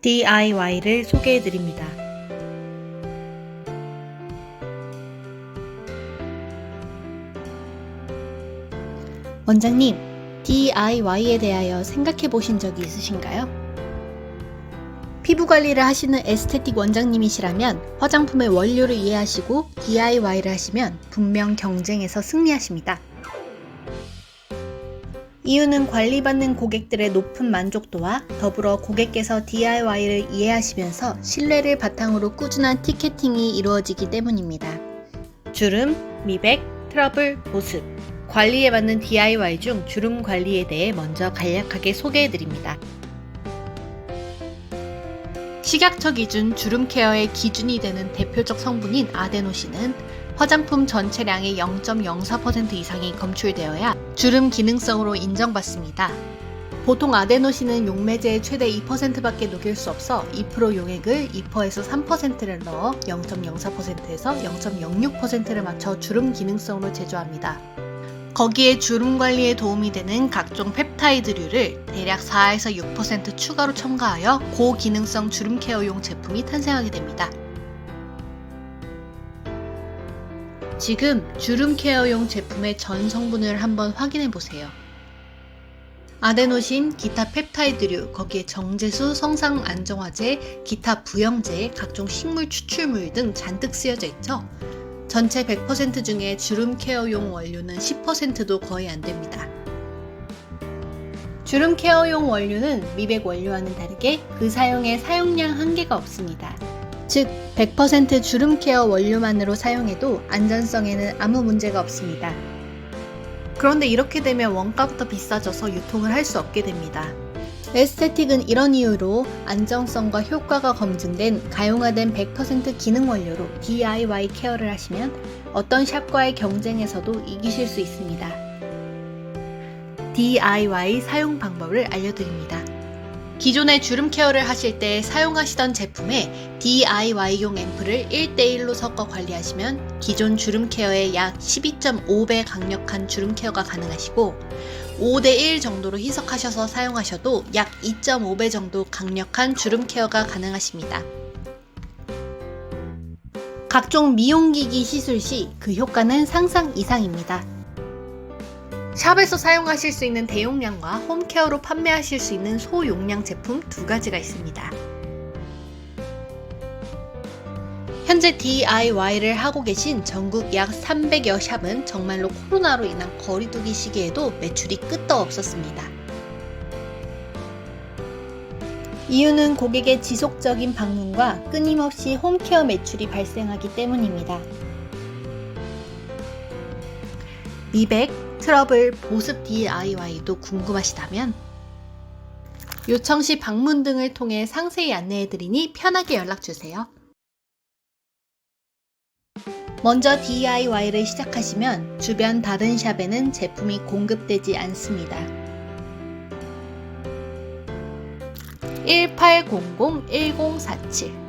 DIY를 소개해드립니다. 원장님, DIY에 대하여 생각해 보신 적이 있으신가요? 피부 관리를 하시는 에스테틱 원장님이시라면 화장품의 원료를 이해하시고 DIY를 하시면 분명 경쟁에서 승리하십니다. 이유는 관리받는 고객들의 높은 만족도와 더불어 고객께서 DIY를 이해하시면서 신뢰를 바탕으로 꾸준한 티켓팅이 이루어지기 때문입니다. 주름, 미백, 트러블, 보습, 관리에 맞는 DIY 중 주름 관리에 대해 먼저 간략하게 소개해드립니다. 식약처 기준 주름 케어의 기준이 되는 대표적 성분인 아데노신은 화장품 전체량의 0.04% 이상이 검출되어야 주름 기능성으로 인정받습니다. 보통 아데노신은 용매제의 최대 2%밖에 녹일 수 없어 2% 용액을 2%에서 3%를 넣어 0.04%에서 0.06%를 맞춰 주름 기능성으로 제조합니다. 거기에 주름 관리에 도움이 되는 각종 펩타이드류를 대략 4에서 6% 추가로 첨가하여 고기능성 주름 케어용 제품이 탄생하게 됩니다. 지금 주름 케어용 제품의 전 성분을 한번 확인해 보세요. 아데노신, 기타 펩타이드류, 거기에 정제수, 성상 안정화제, 기타 부영제, 각종 식물 추출물 등 잔뜩 쓰여져 있죠. 전체 100% 중에 주름 케어용 원료는 10%도 거의 안 됩니다. 주름 케어용 원료는 미백 원료와는 다르게 그 사용에 사용량 한계가 없습니다. 즉, 100% 주름 케어 원료만으로 사용해도 안전성에는 아무 문제가 없습니다. 그런데 이렇게 되면 원가부터 비싸져서 유통을 할 수 없게 됩니다. 에스테틱은 이런 이유로 안정성과 효과가 검증된 가용화된 100% 기능 원료로 DIY 케어를 하시면 어떤 샵과의 경쟁에서도 이기실 수 있습니다. DIY 사용 방법을 알려드립니다. 기존의 주름 케어를 하실 때 사용하시던 제품에 DIY용 앰플을 1:1로 섞어 관리하시면 기존 주름 케어의 약 12.5배 강력한 주름 케어가 가능하시고 5:1 정도로 희석하셔서 사용하셔도 약 2.5배 정도 강력한 주름 케어가 가능하십니다. 각종 미용기기 시술 시 그 효과는 상상 이상입니다. 샵에서 사용하실 수 있는 대용량과 홈케어로 판매하실 수 있는 소용량 제품 두 가지가 있습니다. 현재 DIY를 하고 계신 전국 약 300여 샵은 정말로 코로나로 인한 거리두기 시기에도 매출이 끄떡 없었습니다. 이유는 고객의 지속적인 방문과 끊임없이 홈케어 매출이 발생하기 때문입니다. 미백, 트러블, 보습 DIY도 궁금하시다면 요청 시 방문 등을 통해 상세히 안내해드리니 편하게 연락주세요. 먼저 DIY를 시작하시면 주변 다른 샵에는 제품이 공급되지 않습니다. 1800-1047